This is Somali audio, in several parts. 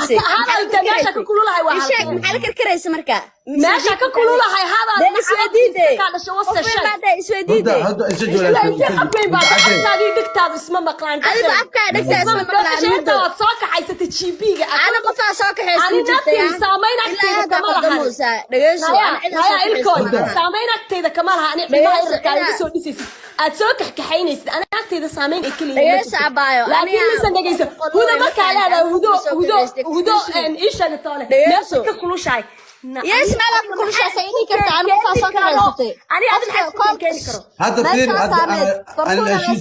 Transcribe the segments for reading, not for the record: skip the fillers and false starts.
كرسي هذا أنت ماشى كقولوا لها واحد الشيء محل كرسي مركا ماشى كقولوا لها هذا سويديدي هذا شو وصل الشيء بعد سويديدي هذا اسجل لا أنت أبين بعد هذه دكتور اسمه مقلان أنا بأفكار دكتور اسمه مقلان شيء ده وصاك حيث تشيبيجا أنا قفا ساك حيث أنا نكتي سامين أكتي كمالها هاي الكون سامين أكتي كمالها أنا ما يركع يسوي بيسيس أتسوق كحينيس أنا أكتي سامين أكلي إيش عبايو لكن لسه نجيس هذا ما كان هذا هدو إن إيش اللي طالع نفس كل شيء يس مالك كل شيء سيدي كنت أنا قفا ساك حيث أنا أدري حاسس كيني كرو هذا فين أنا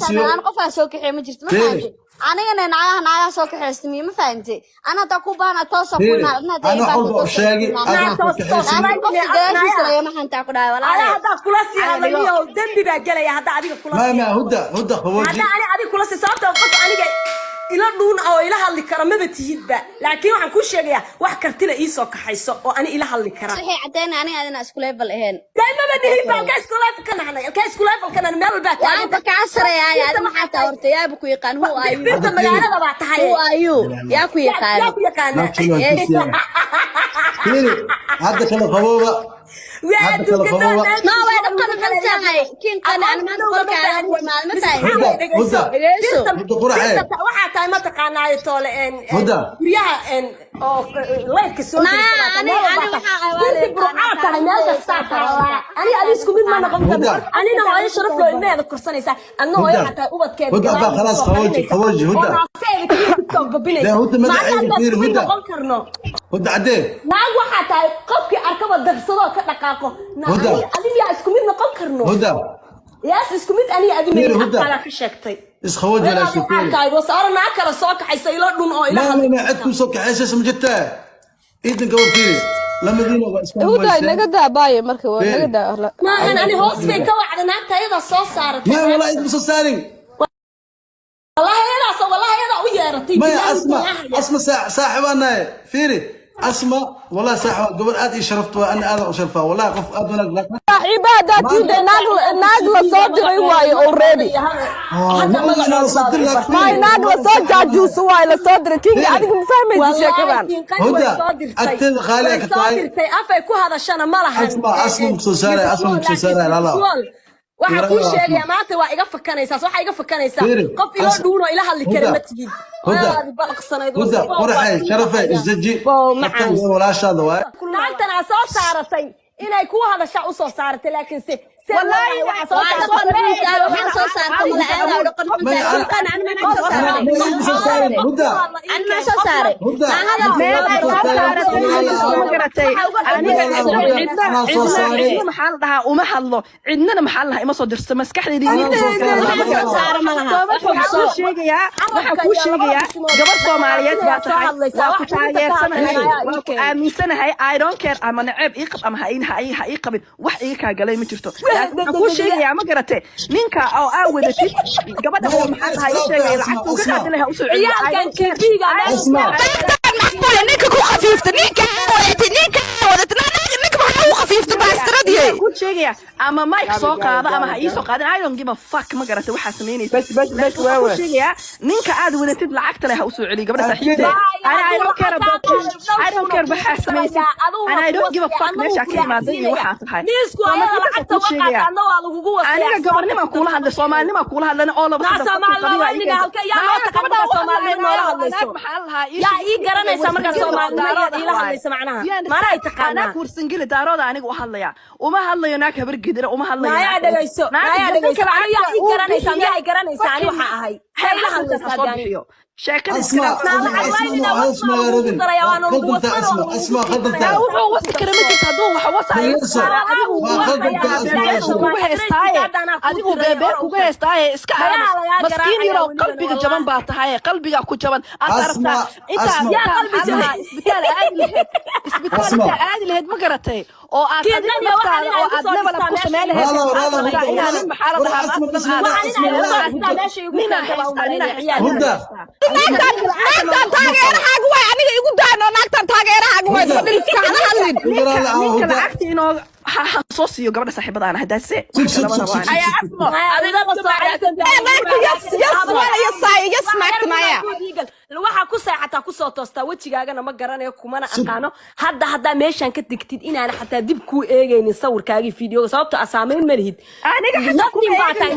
أشيل أنا قفا سوق حي ما جرت ما فهمتي أنا نعاها سوق حيستمي ما فهمتي أنا تكوبا أنا توصل كنا أنا أقول شيء أنا ما حنت أقول ولا أنا هذا كلاسي هذا اليوم دم بيجي لي هذا أديك كلاسي ما هدى خوجي هذا أنا أديك كلاسي صارت أوقات أنا جاي إلى دون أو إلى هالكرام ما بتجيب بقى لكن وعن كل شيء جاي واحد كرتنا إيسو كحيسو وأنا إلى هالكرام صحيح عدنا أنا أسكولي بالهن دائما بدي بقى كاسكولاف كنا إحنا كاسكولاف كنا نمر بقى يا بكاسر يا أنا ما حتى أورت يا بكويقان هو أيو بنت مجانا بقى تحيي هو أيو يا كويقان يا كويقان هذا كله خبوبة ويا تو كده ما وين أقول هاي كين كان أنا ما أقول كان ما فاهم هدى قرعة waxaa tahay ma taqaanaa toole een guryaha een oo leerka soo ani adi isku mid ma noqon karno anina waa ay sharaf loo ilmeeda kursanaysaa anna waa ay xataa ubadkeeda هدى بقى خلاص خوجي هدى لا هدى ما دعي هدى هدى عدين naag waxaa tahay qofkii arkaba darsado ka dhaqaaqo adiga yaa isku mid noqon karno هدى yaas isku mid ani adi ma ka sheegtay إيش خوجي لا شوفين بس أنا ناكر صوك حيصير دون أو إلى لا عندكم صوك حساس مجتة إيدن قبل كذي لما دينه هو ده نقدر باي مركب نقدر ما أنا هوس في كوعد ناك تيدا صوص صارت ما والله إيد بس صارين والله هذا ويا رتيب ما أسمع صاحبنا فيري أسمع والله صاحب قبل أدي شرفت وأنا أنا شرفه والله قف أدونك عبادتي ناقل صدري واي أوريدي ما ناقل صدر جوس واي صدري كينج أديك مفهمي شيء كمان هدى أتل خالك صادر تي أفا هذا الشنا ما راح أسمع مكسوسارة لا لا waxa ku sheegay maanta waa iga fakanaysaa waxa iga fakanaysaa qof ilo dhuuno ila hadli kara ma tigid waad balqsanayd هدى قرحي شرفي الزجي ولا شاد واي naagtana soo saaratay inay ku hadasha u soo saaratay laakiin se والله waxa soo saartay la aad oo qofka أنا ما soo saaray هدى أنا ما soo saaray عندنا محل لها وما حله عندنا محل لها ما صدر مسكحني دي وحكوا شيء يا قبل سوماليات من سنة هاي I don't care أما نعب إيقب أما هاي إيقب وح إيكا قلي مترتو حكوا شيء يا ما قرأتي منك أو أودتي قبل هو محل هاي شيء العكس وكذا لها وسوي عيال كان كبيرة نيكا كو خفيفة نيكا ودت نيكا كو خفيفة باستردي كل شيء أما مايك سوق هذا أما هاي سوق هذا I don't give a fuck ما قرأت واحد سميني بس كل شيء نيكا عاد ودت العكس لها وسوي علي قبل صحيح أنا I don't care about I don't care بحس سميني أنا I don't give a fuck ليش أكيد ما ذي واحد هاي أنا قبل ما أقول هذا الصومالي ما أقول هذا أنا أول بس يا إيه قرنا يسمعنا الصومالي إله اللي سمعناها ما رأي تقنا أنا كورسين قلت دارود أنا وحليا وما هلا يناك برجدر وما هلا ما يعد جيسو ما يعد جيسو يا إيه قرنا يسمع يا إيه قرنا يسمعني وحا هاي إله اللي سمعني شاكل اسمع اسمع خدمت هو وصل كلمتك هذو وحوصل adigu beebe kuga heestaaye iska maskiin yaro qalbiga jaban baa tahay qalbiga ku jaban atarta inta yaa qalbi jaban isbitaal aadi lahayd ma garatay oo aad level ku sameeyay soo siiyo gabadha saaxiibada aan hadaase Aya asmo adiga waxa ku saacata ku soo toostaa wajigaagana ma garanayo kumana aqaano hadda meeshan ka digtid inaan xataa dib ku eegaynin sawirkaagi fiidiyoga sababtoo asaameyn ma lihid aniga naftiin baa tahay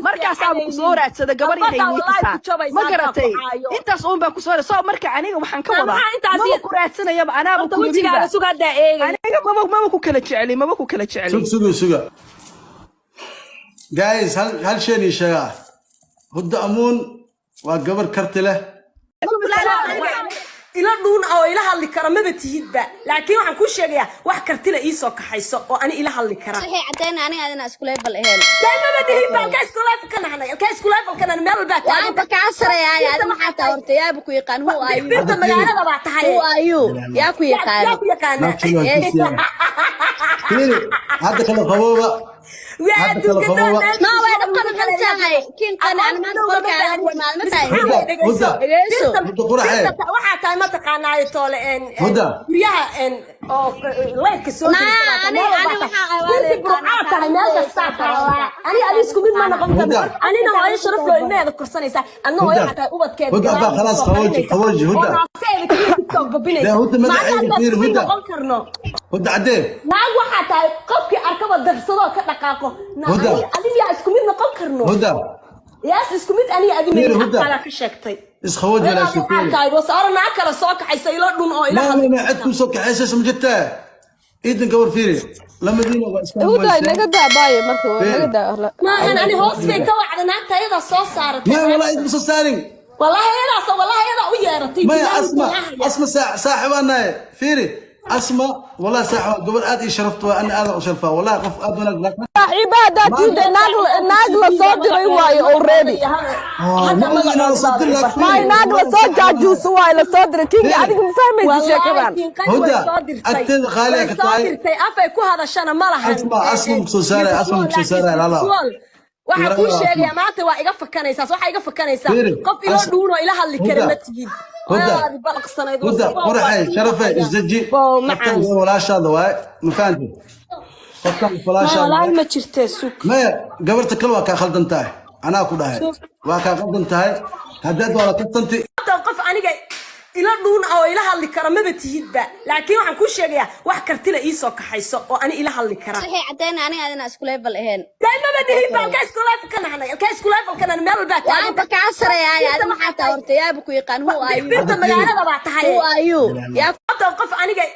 markaas aan ku soo raadsada gabar yahay ma garatay intaas uun baan ku soo soo marka aniga waxaan ka wadaa ma ku raadsanayaba anaaba ku wajigaaga sugaada eegay aniga ma ku kala jeceli suga guys hal shay ni sheega hudda amuun waa gabar karti leh ila dhuun oo ila hadli kara ma batihidba laakiin waxaan ku sheegayaa wax kartila ii soo kaxayso oo ani ila hadli kara waxay cadeen aniga adina isku level ahayn dayma batihidba ka isku level kana hanay ka isku level kana meel baa tahay ba ka sareeyay adina maxaa taa horta yaab ku yaqaan hu ayu birta magaalada baa tahay hu ayu yaa ku yaqaan hadda kala qabooba وعدو كده ما وين قبل كنتاي كين كان انا ما اقول لك ما تاي waxa tahay ma taqaanay toole en guryaha en oo leedka soo ani waxa qawaale meel kasta ani isku mid ma noqon karo anina waa sharaf loo imeeda korsanaysa anna way xataa ubadkeeda هدى خلاص خوجي هدى ما هدى عدين ناق waxa tahay qofkii arkaba darsado ka dhaqaaqo adiga isku mid noqon karno هدى yaas isku mid ani adiga kala ka sheegtay is خوجي لا شوفين tahay wasaarna kala soo kaxaysay ilo dhun oo ilaha ما عدكم soo kaxaysay samjata idan gawar fiiri lama diino waa iska هدى naga daabay marka naga daa ma ani hoos bay ka wacdana tayada soo saaratay ما والله idan soo saarin والله يلا ويرتي ما اسمع صاحبنا فيري اسمع والله صاحب قبل ادي شرفت وانا انا شرفه والله قف ادنا لك صاحباتي ناقل صادري واي اوريدي ما ناقل صاجاجوس واي لا صادري كينج اديك ما فهمتي شكرا هدى اكتب خالك صادرتي افay ku hadashana malaha اسمع سوساره لا waxa ku sheegay maanta waa iga fakanaysaa waxa iga fakanaysaa qof ilo dhuuno ila hadli kara ma tigid هدى balaqsanayd quraxay sharafay isdaji wala shaada waay ma fahanti qofka falaasha ma jirtay suuq ma gabarta kale waa ka khaldan tahay anaa ku dhahay waa ka khaldan tahay haddaad wala tanti qof aniga ila dhuun oo ila hadli kara ma batihidba laakiin waxaan ku sheegayaa wax kartila ii soo kaxayso oo ani ila hadli kara waxay cadeen aniga adina isku level ahayn dayma batihidba ka isku level kana hanay ka isku level kana meel baa tahay ba ka sareeyay adina maxaa taa horta yaab ku yaqaan hu ayu birta magaalada baa tahay hu ayu yaa qof aniga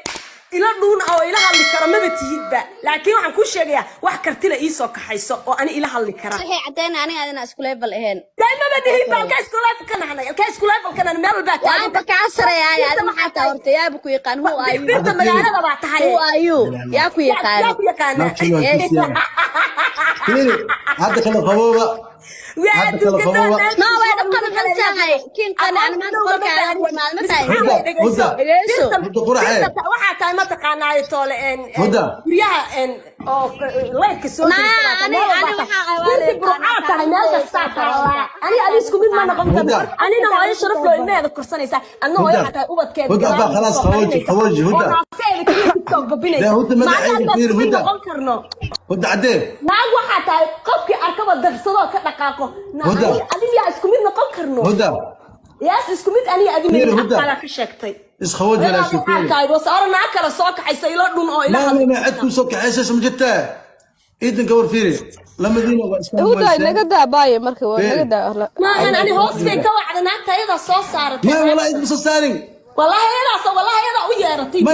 ila dhuun oo ila hadli kara ma batihidba laakiin waxaan ku sheegayaa wax kartila ii soo kaxayso oo ani ila hadli kara waxay cadeen aniga adina isku level ahayn dayma batihidba ka isku level kana hanay ka isku level kana meel baa tahay ba ka sareeyay adina maxaa taa horta yaab ku yaqaan hu ayu birta magaalada baa tahay hu ayu yaa ku yaqaan هذا كله قبوبه وعدو كده ما وين قبل كنتاي كين كان انا ما اقول لك ما تاي هدى قراحه waxa tahay ma taqaanay toole en guryaha en oo leedka soo ani waxa qawaale meel kasta ani isku mid ma noqon karo anina waa sharaf loo imeeda korsanaysa anna way xataa ubadkeeda هدى خلاص خوجي هدى لا هدى ما عندي هدى karno هدى عدين naag waxa tahay qofkii arkaba darsado ka dhaqaaqo adiga isku mid noqon karno هدى yaas isku mid ani adiga kala ka sheegtay is خوجي لا شوفين tahay wasaarna kala soo kaxaysay ilo dhun oo ila ما عندكم soo kaxaysay samjata idan gawar fiiri lama diino waa iska هدى naga daabay marka naga daa ma ani hoos bay ka wacdana tayada soo saaratay ما والله idan soo saarin والله يلا ويرتي ما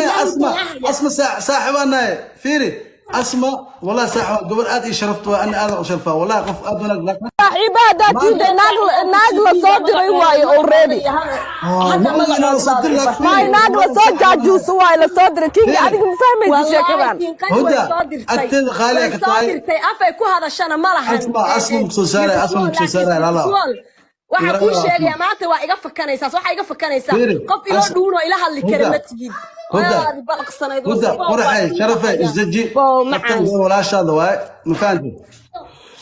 اسمع صاحبنا فيري اسمع والله صاحب قبل ادي شرفت وانا انا شرفه والله قف ادنا لك صاحباتي ناقل صادري واي اوريدي ما ناقل صاجاجوس واي لا صادري كينج اديك ما فهمتي شكرا هدى اكتب خالك صادرتي افay ku hadashana malaha اسمع سوساره لا waxa ku sheegay maanta waa iga fakanaysaa waxa iga fakanaysaa qof ilo dhuuno ila hadli kara ma tigid balaqsanayd هدى قراحه شرفه isdaji wala shaada waay ma fahanti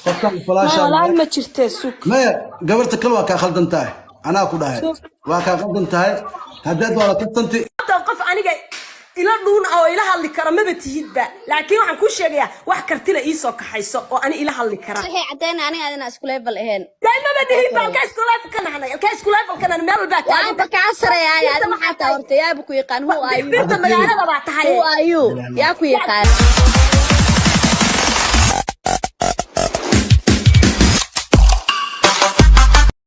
qofka falaasha ma jirtay suuq ما gabarta kale waa ka khaldan tahay أنا أقول هاي وكان قدم تاي هداد ولا تنتي qof aniga ila dhuun oo ila hadli kara ma batihidba laakiin waxaan ku sheegayaa wax kartila ii soo kaxayso oo ani ila hadli kara waxay cadeen aniga adina isku level ahayn dayma badihi balka isku level kana hanay ka isku level kana meel baa waan ba ka sareeyay aad maxaa taa horta yaa ku yaqaan hu ayu birta magaalada baa tahay hu ayu yaa ku yaqaan